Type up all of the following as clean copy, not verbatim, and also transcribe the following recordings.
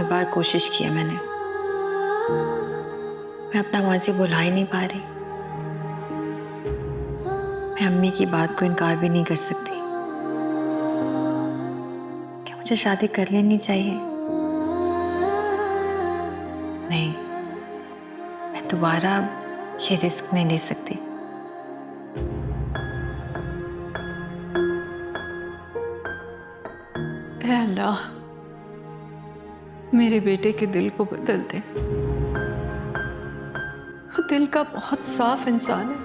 बहुत बार कोशिश की है मैंने, मैं अपना माजी भुला ही नहीं पा रही। मैं अम्मी की बात को इनकार भी नहीं कर सकती। क्या मुझे शादी कर लेनी चाहिए? नहीं, मैं दोबारा ये रिस्क नहीं ले सकती। ऐ अल्लाह, मेरे बेटे के दिल को बदल दे। वो दिल का बहुत साफ इंसान है।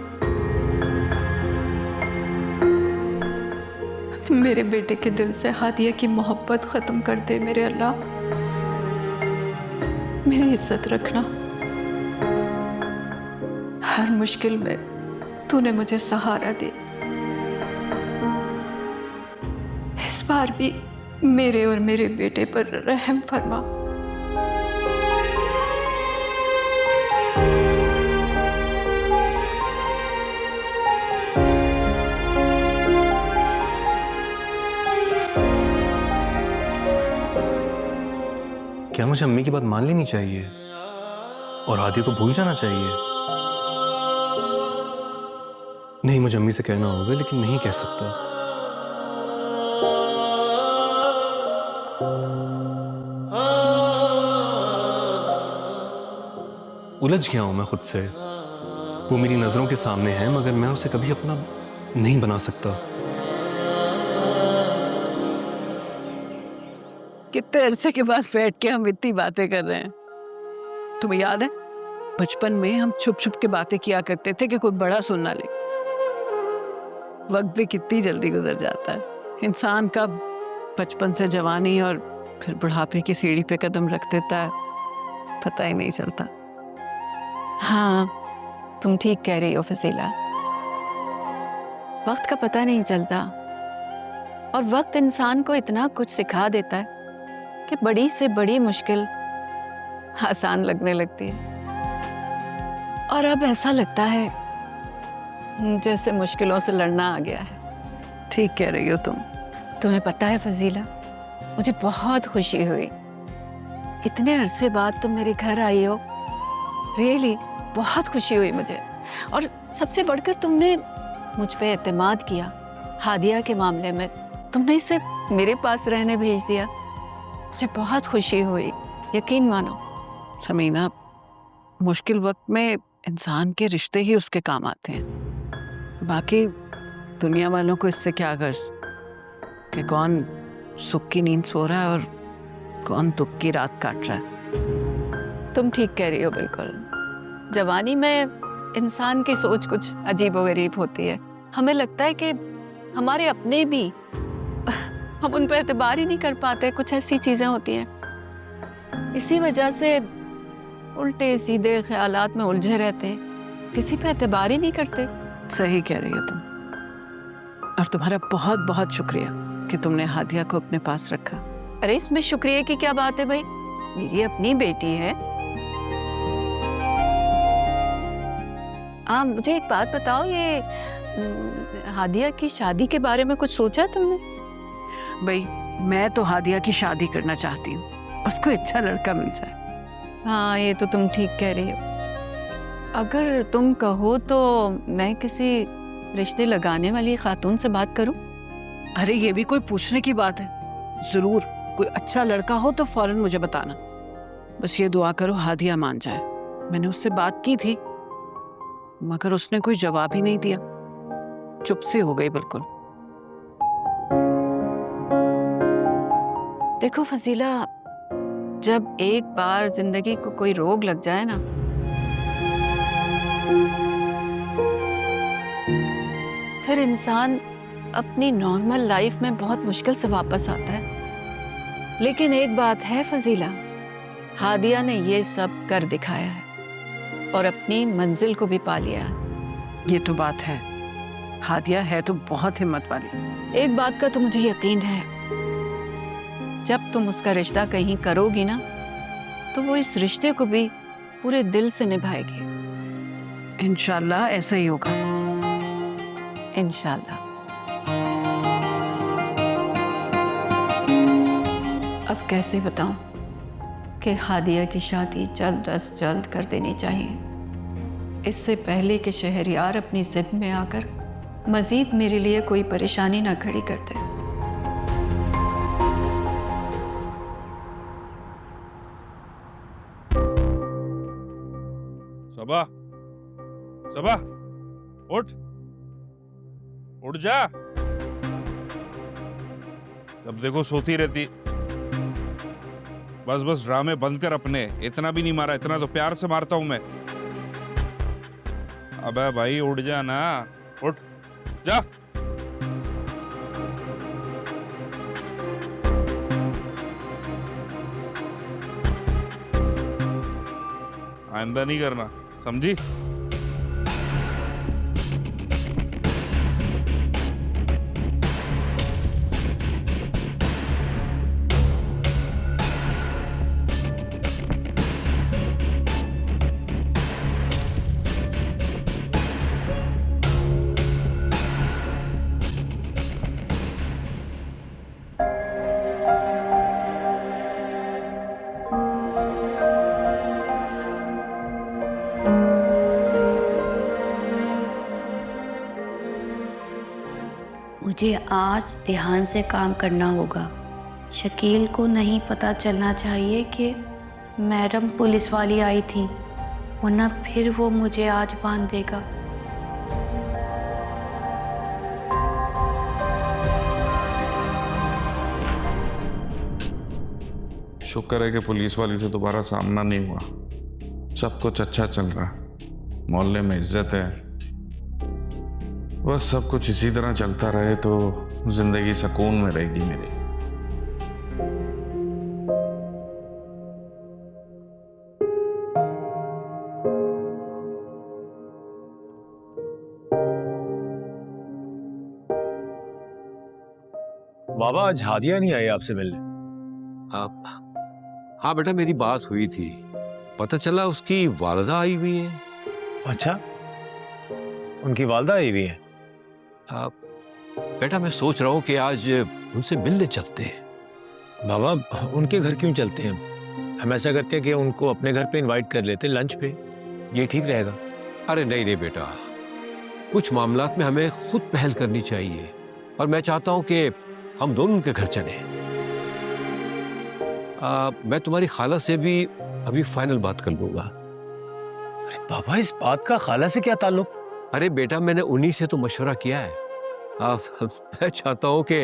मेरे बेटे के दिल से हादिया की मोहब्बत खत्म कर दे मेरे अल्लाह। मेरी इज्जत रखना। हर मुश्किल में तूने मुझे सहारा दिया। इस बार भी मेरे और मेरे बेटे पर रहम फरमा। क्या मुझे अम्मी की बात मान लेनी चाहिए और हादिया को भूल जाना चाहिए? नहीं, मुझे अम्मी से कहना होगा, लेकिन नहीं कह सकता। उलझ गया हूं मैं खुद से। वो मेरी नजरों के सामने है, मगर मैं उसे कभी अपना नहीं बना सकता। कितने अरसे के बाद बैठ के हम इतनी बातें कर रहे हैं। तुम्हें याद है बचपन में हम छुप छुप के बातें किया करते थे कि कोई बड़ा सुन ना ले। वक्त भी कितनी जल्दी गुजर जाता है। इंसान कब बचपन से जवानी और फिर बुढ़ापे की सीढ़ी पे कदम रख देता है, पता ही नहीं चलता। हाँ, तुम ठीक कह रही हो फसीला। वक्त का पता नहीं चलता और वक्त इंसान को इतना कुछ सिखा देता है कि बड़ी से बड़ी मुश्किल आसान लगने लगती है। और अब ऐसा लगता है जैसे मुश्किलों से लड़ना आ गया है। ठीक कह रही हो तुम। तुम्हें पता है फजीला, मुझे बहुत खुशी हुई। इतने अरसे बाद तुम मेरे घर आई हो। रियली बहुत खुशी हुई मुझे। और सबसे बढ़कर तुमने मुझ पे एतमाद किया। हादिया के मामले में तुमने इसे मेरे पास रहने भेज दिया। मुझे बहुत खुशी हुई, यकीन मानो। समीना, मुश्किल वक्त में इंसान के रिश्ते ही उसके काम आते हैं। बाकी दुनिया वालों को इससे क्या गर्ज कि कौन सुख की नींद सो रहा है और कौन दुख की रात काट रहा है। तुम ठीक कह रही हो बिल्कुल। जवानी में इंसान की सोच कुछ अजीबोगरीब होती है। हमें लगता है कि हमारे अपने भी हम उन पर एतबार ही नहीं कर पाते। कुछ ऐसी चीजें होती हैं, इसी वजह से उल्टे सीधे ख्यालात में उलझे रहते हैं, किसी पे एतबार ही नहीं करते। सही कह रही हो तुम। और तुम्हारा बहुत बहुत शुक्रिया कि तुमने हादिया को अपने पास रखा। अरे इसमें शुक्रिया की क्या बात है भाई, मेरी अपनी बेटी है। मुझे एक बात बताओ, ये हादिया की शादी के बारे में कुछ सोचा है तुमने? भाई मैं तो हादिया की शादी करना चाहती हूँ, उसको अच्छा लड़का मिल जाए। हाँ, ये तो तुम ठीक कह रही हो। अगर तुम कहो तो मैं किसी रिश्ते लगाने वाली खातून से बात करूं? अरे ये भी कोई पूछने की बात है? जरूर, कोई अच्छा लड़का हो तो फौरन मुझे बताना। बस ये दुआ करो हादिया मान जाए। मैंने उससे बात की थी मगर उसने कोई जवाब ही नहीं दिया, चुप से हो गई बिल्कुल। देखो फजीला, जब एक बार जिंदगी को कोई रोग लग जाए ना, फिर इंसान अपनी नॉर्मल लाइफ में बहुत मुश्किल से वापस आता है। लेकिन एक बात है फजीला, हादिया ने ये सब कर दिखाया है और अपनी मंजिल को भी पा लिया है। ये तो बात है, हादिया है तो बहुत हिम्मत वाली। एक बात का तो मुझे यकीन है, जब तुम उसका रिश्ता कहीं करोगी ना, तो वो इस रिश्ते को भी पूरे दिल से निभाएगी। इंशाल्लाह ऐसा ही होगा। इंशाल्लाह। अब कैसे बताऊं, कि हादिया की शादी जल्द अज जल्द कर देनी चाहिए, इससे पहले कि शहरयार अपनी जिद में आकर मजीद मेरे लिए कोई परेशानी ना खड़ी कर दे। सबा, सबा, उठ, उठ जा। जब देखो सोती रहती। बस बस ड्रामे बंद कर अपने। इतना भी नहीं मारा, इतना तो प्यार से मारता हूं मैं। अबे भाई उठ जा ना, उठ जा। आइंदा नहीं करना, समझी? मुझे आज ध्यान से काम करना होगा। शकील को नहीं पता चलना चाहिए कि मैडम पुलिस वाली आई थी, वरना फिर वो मुझे आज बांध देगा। शुक्र है कि पुलिस वाली से दोबारा सामना नहीं हुआ। सब कुछ अच्छा चल रहा, मोहल्ले में इज्जत है। बस सब कुछ इसी तरह चलता रहे तो जिंदगी सुकून में रहेगी मेरी। बाबा आज हादिया नहीं आई आपसे मिलने? हाँ बेटा, मेरी बात हुई थी, पता चला उसकी वालिदा आई हुई है। अच्छा, उनकी वालिदा आई हुई है? बेटा मैं सोच रहा हूँ कि आज उनसे मिलने चलते हैं। बाबा उनके घर क्यों चलते हैं? हम ऐसा करते हैं कि उनको अपने घर पे इनवाइट कर लेते हैं लंच पे, ये ठीक रहेगा। अरे नहीं नहीं बेटा, कुछ मामलात में हमें खुद पहल करनी चाहिए और मैं चाहता हूँ कि हम दोनों उनके घर चलें। मैं तुम्हारी खाला से भी अभी फाइनल बात कर लूंगा। अरे बाबा इस बात का खाला से क्या ताल्लुक? अरे बेटा मैंने उन्हीं से तो मशवरा किया है। मैं चाहता हूं कि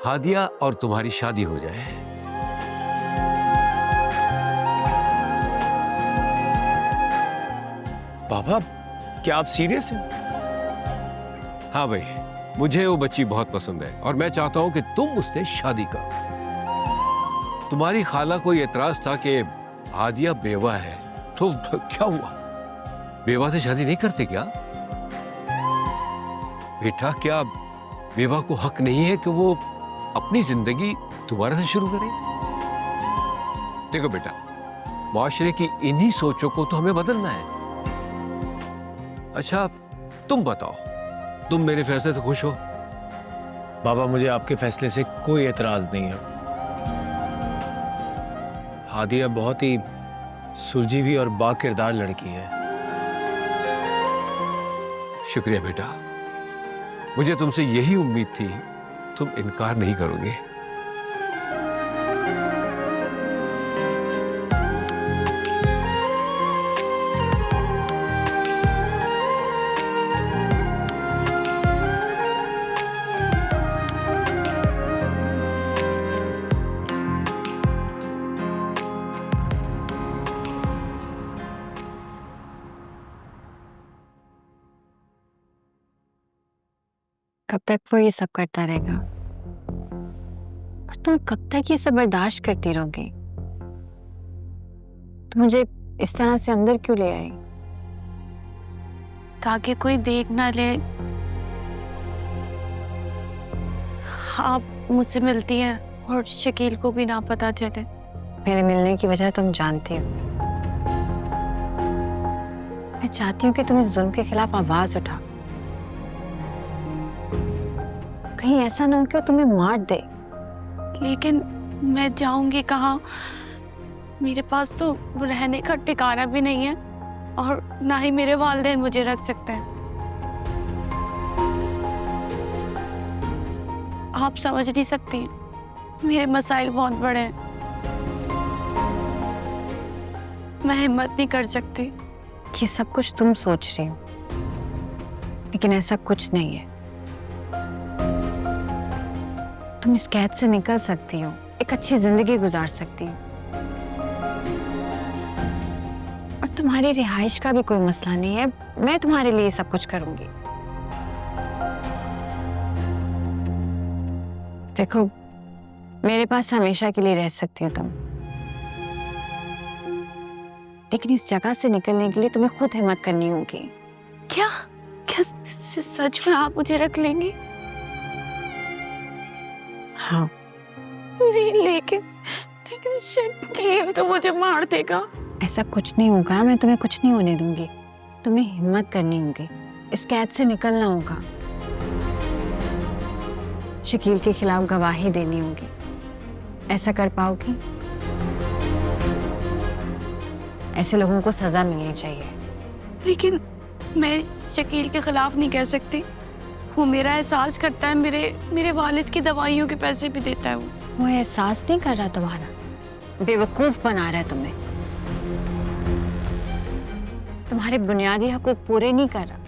हादिया और तुम्हारी शादी हो जाए। बाबा क्या आप सीरियस हैं? हाँ भाई, मुझे वो बच्ची बहुत पसंद है और मैं चाहता हूं कि तुम उससे शादी करो। तुम्हारी खाला को एतराज था कि हादिया बेवा है, तो क्या हुआ, बेवा से शादी नहीं करते क्या? बेटा क्या बेवा को हक नहीं है कि वो अपनी जिंदगी दोबारा से शुरू करे? देखो बेटा, माशरे की इन्हीं सोचों को तो हमें बदलना है। अच्छा तुम बताओ, तुम मेरे फैसले से खुश हो? बाबा मुझे आपके फैसले से कोई एतराज नहीं है। हादिया बहुत ही सुलझी हुई और बाकिरदार लड़की है। शुक्रिया बेटा, मुझे तुमसे यही उम्मीद थी, तुम इनकार नहीं करोगे। कब तक वो ये सब करता रहेगा? और तुम कब तक ये सब बर्दाश्त करती रहोगे? तुम मुझे इस तरह से अंदर क्यों ले आए? ताकि कोई देख ना ले आप मुझसे मिलती हैं और शकील को भी ना पता चले। मेरे मिलने की वजह तुम जानती हो। मैं चाहती हूँ कि तुम इस जुल्म के खिलाफ आवाज उठाओ। कहीं ऐसा ना हो कि वो तुम्हें मार दे। लेकिन मैं जाऊंगी कहाँ? मेरे पास तो रहने का ठिकाना भी नहीं है और ना ही मेरे वालिदैन मुझे रख सकते हैं। आप समझ नहीं सकती, मेरे मसाइल बहुत बड़े हैं। मैं हिम्मत नहीं कर सकती। ये सब कुछ तुम सोच रही हो, लेकिन ऐसा कुछ नहीं है। तुम इस कैद से निकल सकती हो, एक अच्छी जिंदगी गुजार सकती हो, और तुम्हारी रिहाइश का भी कोई मसला नहीं है। मैं तुम्हारे लिए सब कुछ करूंगी। देखो, मेरे पास हमेशा के लिए रह सकती हो तुम, लेकिन इस जगह से निकलने के लिए तुम्हें खुद हिम्मत करनी होगी। क्या क्या सच में आप मुझे रख लेंगी? हाँ। लेकिन शकील तो मुझे मार देगा। ऐसा कुछ नहीं होगा, मैं तुम्हें कुछ नहीं होने दूंगी। तुम्हें हिम्मत करनी होगी, इस कैद से निकलना होगा। शकील के खिलाफ गवाही देनी होगी। ऐसा कर पाओगी? ऐसे लोगों को सजा मिलनी चाहिए। लेकिन मैं शकील के खिलाफ नहीं कह सकती। वो मेरा एहसास करता है, मेरे वालिद की दवाइयों के पैसे भी देता है। वो एहसास नहीं कर रहा तुम्हारा, बेवकूफ बना रहा है तुम्हें। तुम्हारे बुनियादी हकूक पूरे नहीं कर रहा।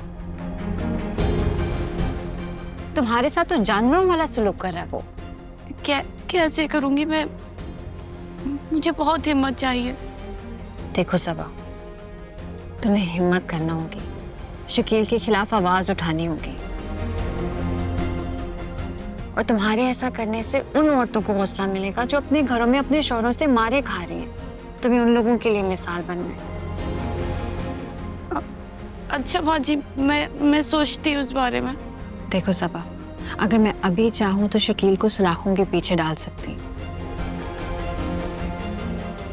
तुम्हारे साथ तो जानवरों वाला सलूक कर रहा है वो। कैसे करूंगी मैं? मुझे बहुत हिम्मत चाहिए। देखो सबा, तुम्हें हिम्मत करना होगी, शकील के खिलाफ आवाज उठानी होगी। और तुम्हारे ऐसा करने से उन औरतों को हौसला मिलेगा जो अपने घरों में अपने शौहरों से मारे खा रही हैं। तुम्हें उन लोगों के लिए मिसाल बनना है। अच्छा माँ जी, मैं सोचती हूँ उस बारे में। देखो सबा, अगर मैं अभी चाहूँ तो शकील को सलाखों के पीछे डाल सकती,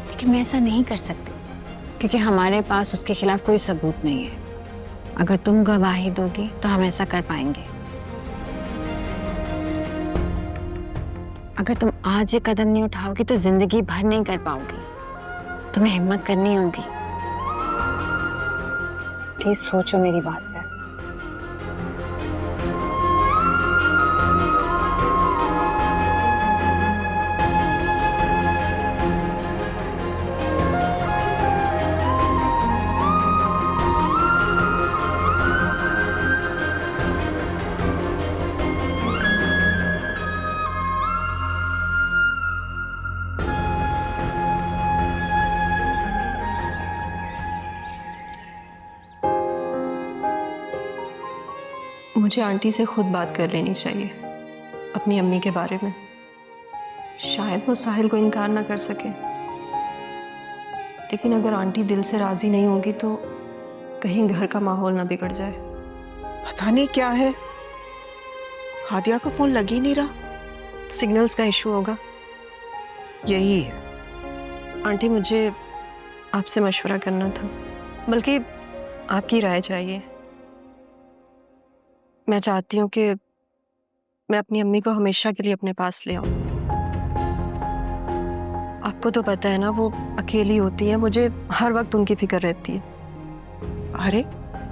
लेकिन मैं ऐसा नहीं कर सकती क्योंकि हमारे पास उसके खिलाफ कोई सबूत नहीं है। अगर तुम गवाही दोगी तो हम ऐसा कर पाएंगे। अगर तुम आज ये कदम नहीं उठाओगी तो जिंदगी भर नहीं कर पाओगी। तुम्हें हिम्मत करनी होगी। प्लीज सोचो मेरी बात पे। मुझे आंटी से खुद बात कर लेनी चाहिए अपनी अम्मी के बारे में। शायद वो साहिल को इनकार ना कर सके, लेकिन अगर आंटी दिल से राजी नहीं होगी तो कहीं घर का माहौल ना बिगड़ जाए। पता नहीं क्या है, हादिया का फोन लग ही नहीं रहा। सिग्नल्स का इशू होगा। यही है। आंटी, मुझे आपसे मशवरा करना था, बल्कि आपकी राय चाहिए। मैं चाहती हूँ कि मैं अपनी अम्मी को हमेशा के लिए अपने पास ले आऊं। आपको तो पता है ना, वो अकेली होती है, मुझे हर वक्त उनकी फिक्र रहती है। अरे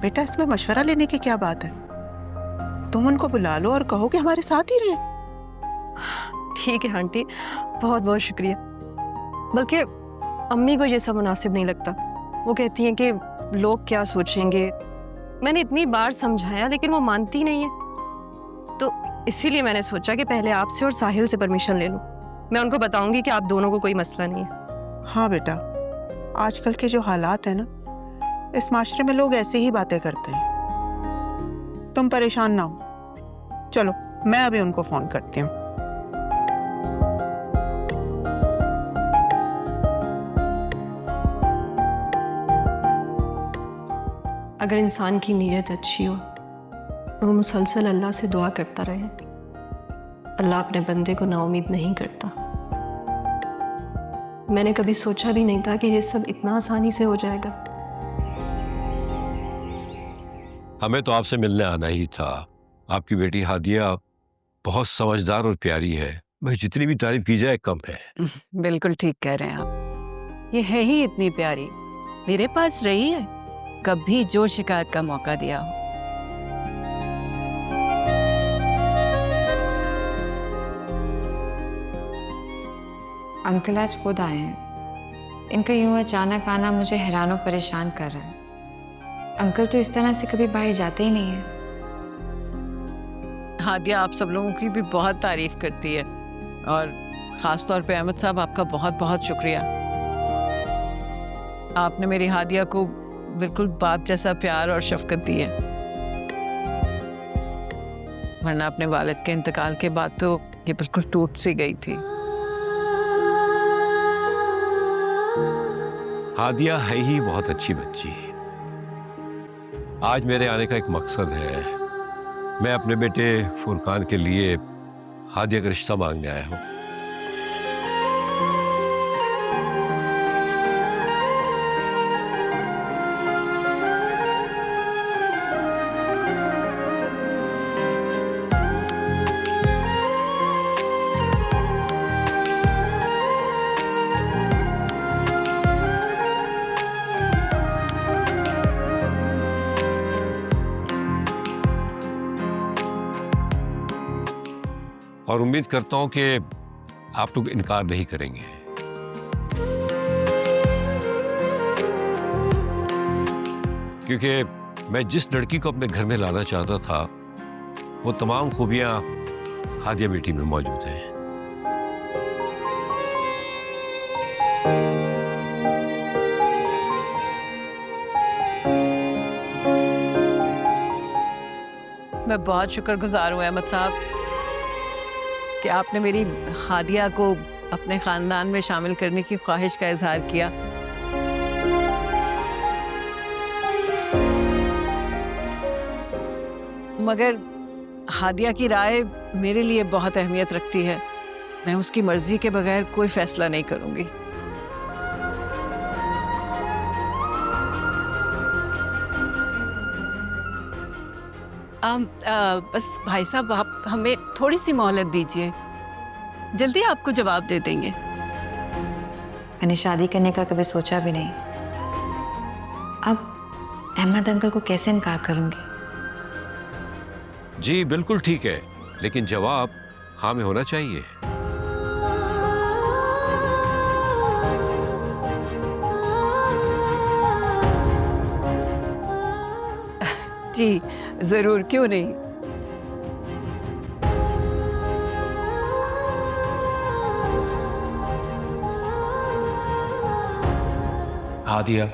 बेटा, इसमें मशवरा लेने की क्या बात है? तुम उनको बुला लो और कहो कि हमारे साथ ही रहे। ठीक है आंटी, बहुत बहुत शुक्रिया। बल्कि अम्मी को ये सब मुनासिब नहीं लगता। वो कहती हैं कि लोग क्या सोचेंगे। मैंने इतनी बार समझाया लेकिन वो मानती नहीं है, तो इसीलिए मैंने सोचा कि पहले आपसे और साहिल से परमिशन ले लूं। मैं उनको बताऊंगी कि आप दोनों को कोई मसला नहीं है। हाँ बेटा, आजकल के जो हालात है ना, इस माशरे में लोग ऐसे ही बातें करते हैं। तुम परेशान ना हो। चलो, मैं अभी उनको फोन करती हूँ। अगर इंसान की नीयत अच्छी हो और वो मुसलसल अल्लाह से दुआ करता रहे, अल्लाह अपने बंदे को नाउमीद नहीं करता। मैंने कभी सोचा भी नहीं था कि ये सब इतना आसानी से हो जाएगा। हमें तो आपसे मिलने आना ही था। आपकी बेटी हादिया बहुत समझदार और प्यारी है। भाई जितनी भी तारीफ की जाए कम है। बिल्कुल ठीक कह रहे हैं आप। ये है ही इतनी प्यारी, मेरे पास रही है, कभी जो शिकायत का मौका दिया हो। अंकल आज खुद आए हैं। इनका यूं अचानक आना मुझे हैरान और परेशान कर रहा है। अंकल तो इस तरह से कभी बाहर जाते ही नहीं है। हादिया आप सब लोगों की भी बहुत तारीफ करती है और ख़ास तौर पे अहमद साहब आपका बहुत बहुत शुक्रिया। आपने मेरी हादिया को बिल्कुल बाप जैसा प्यार और शफकत दी है, वरना अपने वालिद के इंतकाल के बाद तो ये बिल्कुल टूट सी गई थी। हादिया है ही बहुत अच्छी बच्ची। आज मेरे आने का एक मकसद है, मैं अपने बेटे फुरकान के लिए हादिया का रिश्ता मांगने आया हूँ। और उम्मीद करता हूं कि आप लोग इनकार नहीं करेंगे। क्योंकि मैं जिस लड़की को अपने घर में लाना चाहता था वो तमाम खूबियां हादिया बेटी में मौजूद हैं। मैं बहुत शुक्रगुजार हूँ अहमद साहब कि आपने मेरी हादिया को अपने ख़ानदान में शामिल करने की ख्वाहिश का इजहार किया। मगर हादिया की राय मेरे लिए बहुत अहमियत रखती है। मैं उसकी मर्जी के बगैर कोई फैसला नहीं करूँगी। बस भाई साहब आप हमें थोड़ी सी मोहलत दीजिए, जल्दी आपको जवाब दे देंगे। मैंने शादी करने का कभी सोचा भी नहीं। अब अहमद अंकल को कैसे इनकार करूंगी? जी बिल्कुल ठीक है, लेकिन जवाब हाँ में होना चाहिए। जी जरूर, क्यों नहीं। हादिया,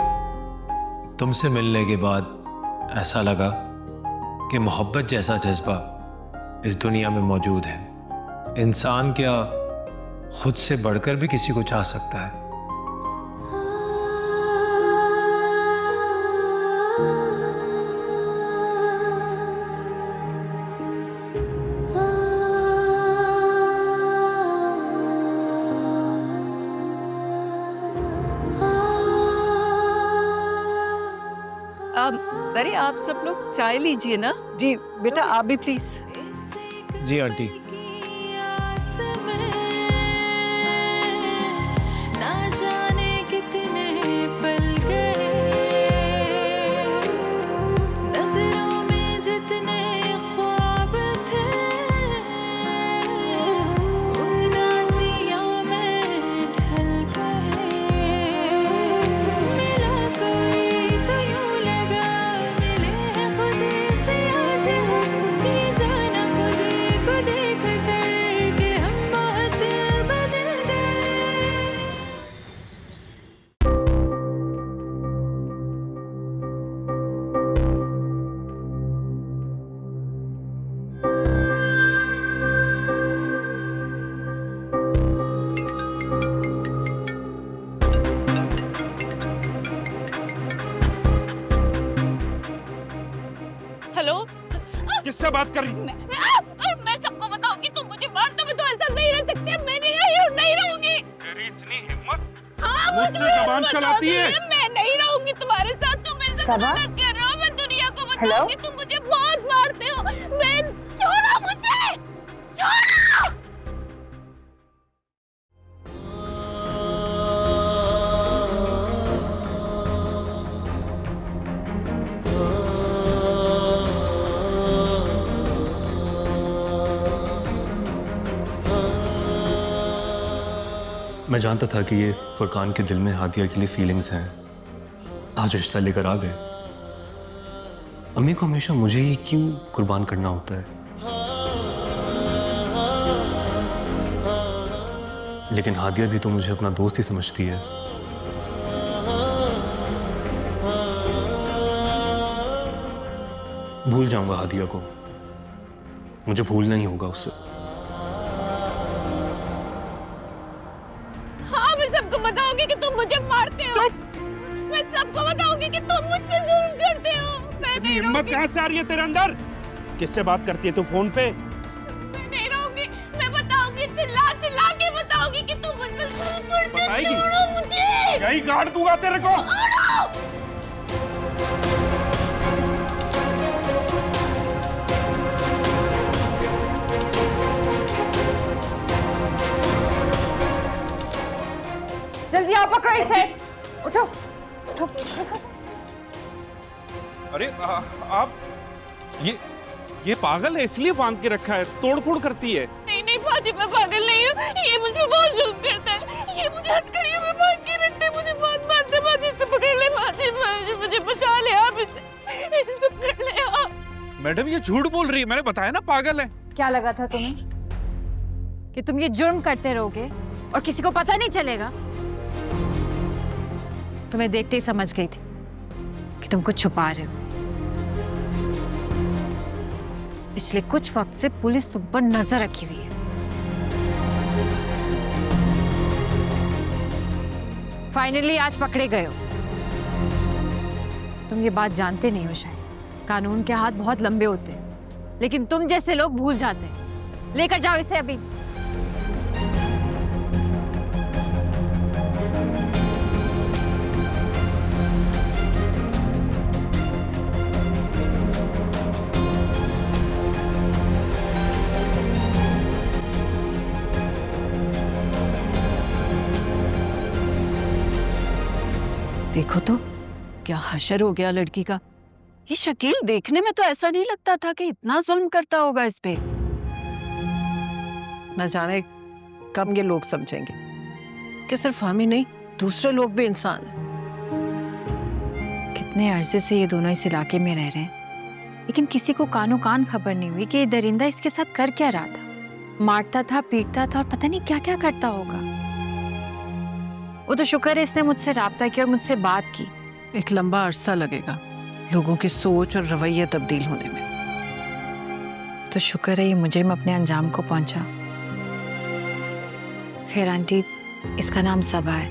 तुमसे मिलने के बाद ऐसा लगा कि मोहब्बत जैसा जज्बा इस दुनिया में मौजूद है। इंसान क्या खुद से बढ़कर भी किसी को चाह सकता है? अरे आप सब लोग चाय लीजिए ना। जी बेटा आप भी प्लीज। Ji aunty. किससे बात कर रही? मैं सबको बताऊंगी, तुम मुझे मार दो, मैं तो ऐसा नहीं रह सकती। मैं नहीं रहूंगी। तेरी इतनी हिम्मत? हाँ, मुझसे जबान चलाती है? मैं नहीं रहूंगी तुम्हारे साथ। तुम मेरे साथ गलत कर रहे हो। मैं दुनिया को बताऊंगी, तुम मुझे बहुत मारते हो। मैं छोड़ो मुझे, छोड़ो। मैं जानता था कि ये फुरकान के दिल में हादिया के लिए फीलिंग्स हैं। आज रिश्ता लेकर आ गए। अम्मी को हमेशा मुझे ही क्यों कुर्बान करना होता है? लेकिन हादिया भी तो मुझे अपना दोस्त ही समझती है। भूल जाऊंगा हादिया को, मुझे भूलना ही होगा उससे। हाँ, मैं सबको बताऊंगी कि तुम मुझे मारते हो। मैं सबको बताऊंगी कि तुम मुझ पे जुल्म करते हो। मैं नहीं हिम्मत कहाँ से आ रही है तेरे अंदर? किससे बात करती है तू फोन पे? मैं नहीं रहूंगी, मैं बताऊंगी, चिल्ला चिल्ला के बताऊंगी कि तुम मुझ पे जुल्म करते हो। बताएगी? छोड़ो मुझे। यही काट दूंगा तेरे को। जल्दी आओ, पकड़ो इसे। उठो उठो। अरे आप ये पागल है इसलिए बांध के रखा है, तोड़ फोड़ करती है। नहीं नहीं बाजी, मैं पागल नहीं हूँ। ये मुझ पे बहुत जुल्म करता है। ये मुझे हथकड़ियों में बांध के रखते हैं, मुझे बहुत मारते। बाजी, इसको पकड़ ले। बाजी, मुझे बचा ले आप इससे। इसको पकड़ ले आप। मैडम ये झूठ बोल रही है, मैंने बताया ना पागल है। क्या लगा था तुम्हें कि तुम ये जुर्म करते रहोगे और किसी को पता नहीं चलेगा? तुम्हें देखते ही समझ गई थी कि तुम कुछ छुपा रहे हो। पिछले कुछ वक्त से पुलिस तुम पर नजर रखी हुई है। फाइनली आज पकड़े गए हो। तुम ये बात जानते नहीं हो शायद, कानून के हाथ बहुत लंबे होते हैं, लेकिन तुम जैसे लोग भूल जाते हैं। लेकर जाओ इसे अभी। देखो तो क्या हशर हो गया लड़की का। ये शकील देखने में तो ऐसा नहीं लगता था कि इतना जुल्म करता होगा इस पे। न जाने कब ये लोग समझेंगे कि सिर्फ हम ही नहीं, दूसरे लोग भी इंसान हैं। कितने अरसे से ये दोनों इस इलाके में रह रहे हैं, लेकिन किसी को कानो कान खबर नहीं हुई कि ये दरिंदा इसके साथ कर क्या रहा था। मारता था, पीटता था और पता नहीं क्या क्या करता होगा। वो तो शुक्र है इसने मुझसे राब्ता किया और मुझसे बात की। एक लंबा अरसा लगेगा लोगों की सोच और रवैये तब्दील होने में। तो शुक्र है ये मुजरिम अपने अंजाम को पहुंचा। खैर आंटी, इसका नाम सबा है।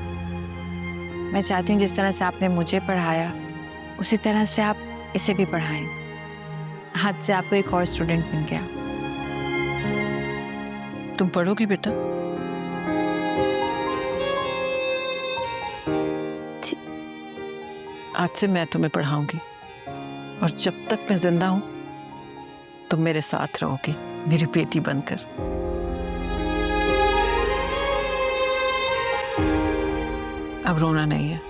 मैं चाहती हूँ जिस तरह से आपने मुझे पढ़ाया उसी तरह से आप इसे भी पढ़ाएं। हाथ से आपको एक और स्टूडेंट मिल गया। तुम पढ़ोगी बेटा? आज से मैं तुम्हें पढ़ाऊंगी और जब तक मैं जिंदा हूं तुम मेरे साथ रहोगी, मेरी बेटी बनकर। अब रोना नहीं है।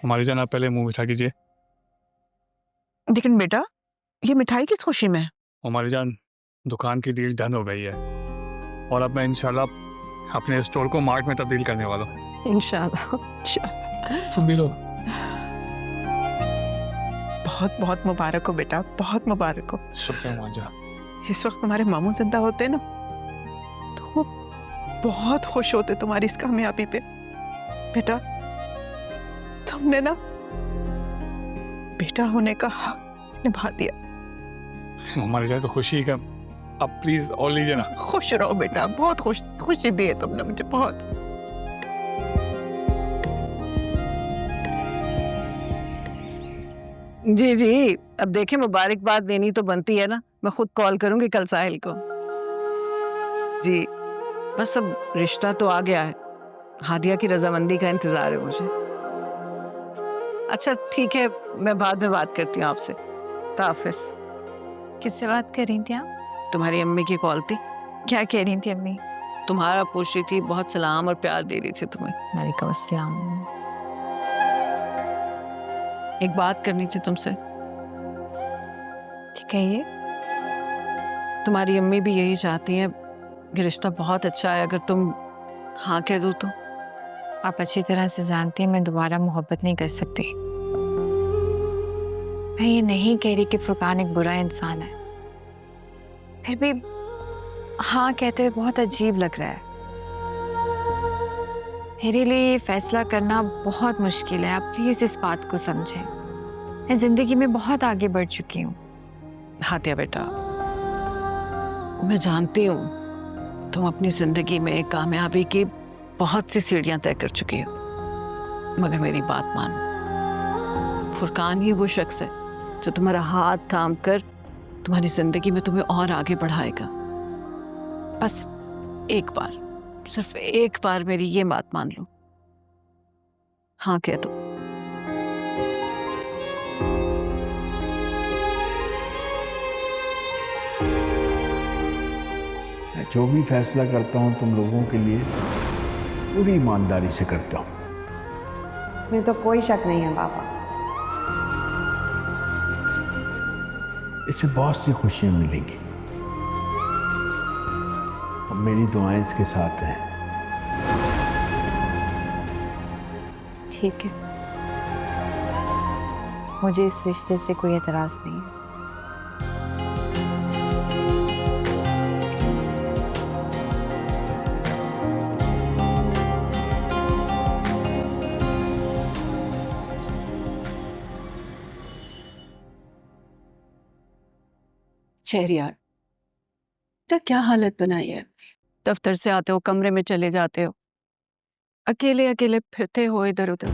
हमारी जान, आप पहले मुंह मिठा कीजिए। लेकिन बेटा, ये मिठाई किस खुशी में है? हमारी जान, दुकान की डील डन हो गई है और अब मैं इंशाल्लाह अपने स्टोर को मार्ट में तब्दील करने वाला हूँ। इंशाल्लाह। तुम भी लो। बहुत बहुत मुबारक हो बेटा, बहुत मुबारक हो। शुक्रिया माजा। इस वक्त तुम्हारे मामू जिंदा होते ना तो वो बहुत खुश होते तुम्हारी इस कामयाबी पे। बेटा, तुमने ना बेटा होने का हक निभा दिया। हमारी जान तो खुशी का, अब प्लीज और लीजिए ना। खुश रहो बेटा, बहुत खुशी दी है तुमने मुझे, बहुत। जी जी, अब देखें, मुबारकबाद देनी तो बनती है ना। मैं खुद कॉल करूंगी कल साहिल को। जी बस अब रिश्ता तो आ गया है, हादिया की रजामंदी का इंतजार है मुझे। अच्छा ठीक है, मैं बाद में बात करती हूँ आपसे। ताफिस। किससे बात कर रही थी आप? तुम्हारी अम्मी की कॉल थी, क्या कह रही थी अम्मी? तुम्हारा पूछ रही थी, बहुत सलाम और प्यार दे रही थी तुम्हें। वालेकुम अस्सलाम। एक बात करनी थी तुमसे। ठीक है, ये तुम्हारी अम्मी भी यही चाहती हैं कि रिश्ता बहुत अच्छा है, अगर तुम हाँ कह दो तो। आप अच्छी तरह से जानती हैं मैं दोबारा मोहब्बत नहीं कर सकती। मैं ये नहीं कह रही कि फुरकान एक बुरा इंसान है, फिर भी हाँ कहते हुए बहुत अजीब लग रहा है। मेरे लिए ये फैसला करना बहुत मुश्किल है। आप प्लीज इस बात को समझें। मैं जिंदगी में बहुत आगे बढ़ चुकी हूँ। हातिया बेटा, मैं जानती हूँ तुम अपनी जिंदगी में कामयाबी की बहुत सी सीढ़ियां तय कर चुकी हो, मगर मेरी बात मानो। फुरकान ही वो शख्स है जो तुम्हारा हाथ थाम कर तुम्हारी जिंदगी में तुम्हें और आगे बढ़ाएगा। बस एक बार, सिर्फ एक बार मेरी ये बात मान लो, हाँ कह दो। मैं जो भी फैसला करता हूँ तुम लोगों के लिए पूरी ईमानदारी से करता हूँ। इसमें तो कोई शक नहीं है पापा। इससे बहुत सी खुशियाँ मिलेंगी और मेरी दुआएं इसके साथ हैं। ठीक है, मुझे इस रिश्ते से कोई एतराज नहीं है। शहरियार, बेटा क्या हालत बनाई है। दफ्तर से आते हो, कमरे में चले जाते हो, अकेले अकेले फिरते हो इधर उधर।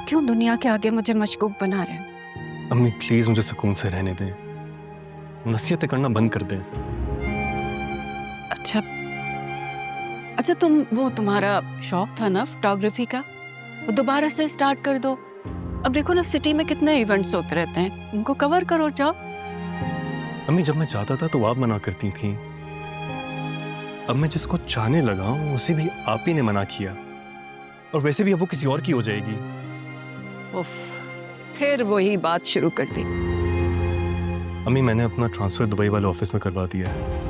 क्यों दुनिया के आगे मुझे मशगूब बना रहे हैं? अम्मी प्लीज मुझे सुकून से रहने दें, नसीहतें करना बंद कर दें। अच्छा अच्छा, तुम्हारा शौक था ना फोटोग्राफी का, वो दोबारा से स्टार्ट कर दो। अब देखो ना सिटी में कितने इवेंट्स होते रहते हैं, उनको कवर करो। जाओ। अम्मी जब मैं चाहता था तो आप मना करती थी, अब मैं जिसको चाहने लगा हूं उसे भी आप ही ने मना किया, और वैसे भी अब वो किसी और की हो जाएगी। उफ, फिर वही बात शुरू कर दी। अम्मी मैंने अपना ट्रांसफर दुबई वाले ऑफिस में करवा दिया है।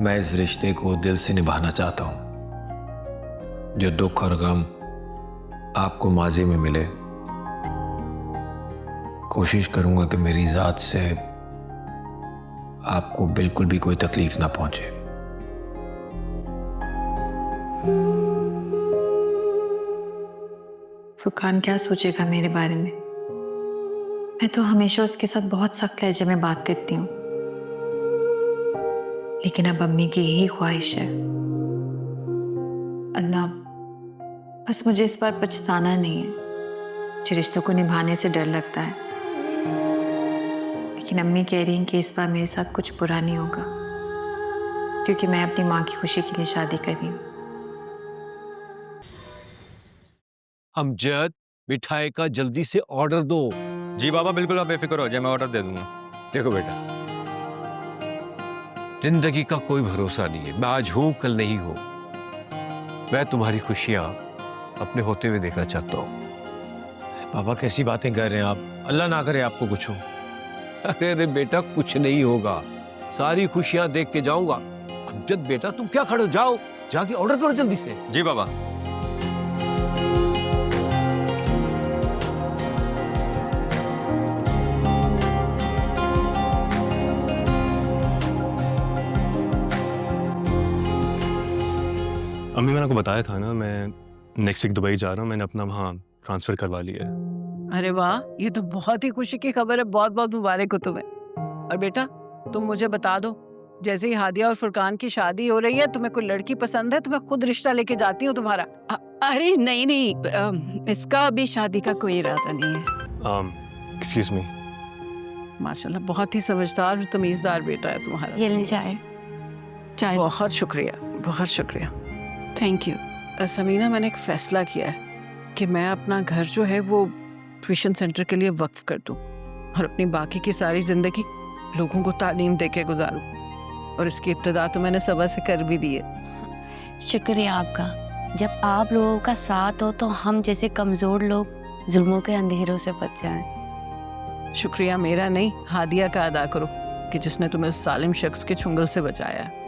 मैं इस रिश्ते को दिल से निभाना चाहता हूं। जो दुख और गम आपको माजी में मिले, कोशिश करूंगा कि मेरी जात से आपको बिल्कुल भी कोई तकलीफ ना पहुंचे। फुरकान क्या सोचेगा मेरे बारे में? मैं तो हमेशा उसके साथ बहुत सख्त लहजे में बात करती हूँ, लेकिन अब अम्मी की यही ख्वाहिश है। अल्लाह, बस मुझे इस बार पछताना नहीं है। मुझे रिश्तों को निभाने से डर लगता है, लेकिन अम्मी कह रही हैं कि इस बार मेरे साथ कुछ बुरा नहीं होगा, क्योंकि मैं अपनी माँ की खुशी के लिए शादी कर रही हूँ। अमजद, मिठाई का जल्दी से ऑर्डर दो। जी बाबा, बिल्कुल आप बेफिक्र हो जाए, मैं ऑर्डर दे दूंगा। देखो बेटा, जिंदगी का कोई भरोसा नहीं है। मैं आज हूं कल नहीं हूं। मैं तुम्हारी खुशियां अपने होते हुए देखना चाहता हूं। पापा कैसी बातें कर रहे हैं आप? अल्लाह ना करे आपको कुछ हो। अरे बेटा, कुछ नहीं होगा, सारी खुशियां देख के जाऊंगा। अमजद बेटा, तुम क्या खड़े हो? जाओ, जाके ऑर्डर करो जल्दी से। जी बाबा। अम्मी मैंने आपको बताया था ना, मैं नेक्स्ट वीक दुबई जा रहा हूँ। मैंने अपना वहाँ ट्रांसफर करवा लिया है। अरे वाह, ये तो बहुत ही खुशी की खबर है। बहुत बहुत मुबारक हो तुम्हें। और बेटा, तुम मुझे बता दो जैसे ही हादिया और फुरकान की शादी हो रही है, तुम्हें कोई लड़की पसंद है तो मैं खुद रिश्ता लेके जाती हूँ तुम्हारा। अरे नहीं नहीं, इसका अभी शादी का कोई इरादा नहीं है। Excuse me. माशाल्लाह बहुत ही समझदार और तमीज़दार बेटा है तुम्हारा। ये लें चाय। चाय। बहुत शुक्रिया, बहुत शुक्रिया। Thank you. समीना, मैंने एक फ़ैसला किया है कि मैं अपना घर जो है वो ट्यूशन सेंटर के लिए वक्फ कर दूँ और अपनी बाकी की सारी ज़िंदगी लोगों को तालीम दे के गुजारूँ। और इसकी इब्तिदा तो मैंने सबा से कर भी दी है। शुक्रिया आपका। जब आप लोगों का साथ हो तो हम जैसे कमज़ोर लोग जुल्मों के अंधेरों से बच जाएं। शुक्रिया मेरा नहीं, हादिया का अदा करो कि जिसने तुम्हें उस सालिम शख्स के चुंगल से बचाया है।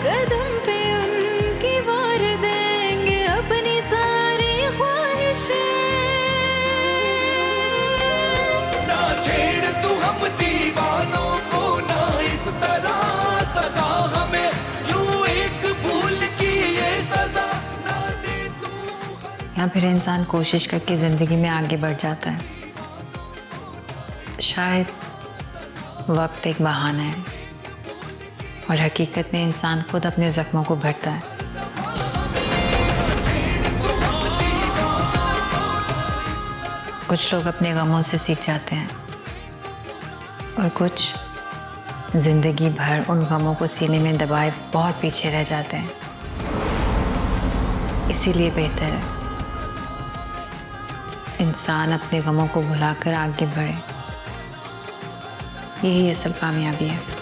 कदम पे उनकी वार देंगे अपनी सारी ख्वाहिशें। ना छेड़ तू हम दीवानों को, ना इस तरह सदा हमें यूं एक भूल की ये सजा। ना फिर इंसान कोशिश करके ज़िंदगी में आगे बढ़ जाता है। शायद वक्त एक बहाना है और हकीकत में इंसान खुद अपने ज़ख्मों को भरता है। कुछ लोग अपने गमों से सीख जाते हैं और कुछ जिंदगी भर उन गमों को सीने में दबाए बहुत पीछे रह जाते हैं। इसीलिए बेहतर है इंसान अपने गमों को भुलाकर आगे बढ़े। यही असल कामयाबी है।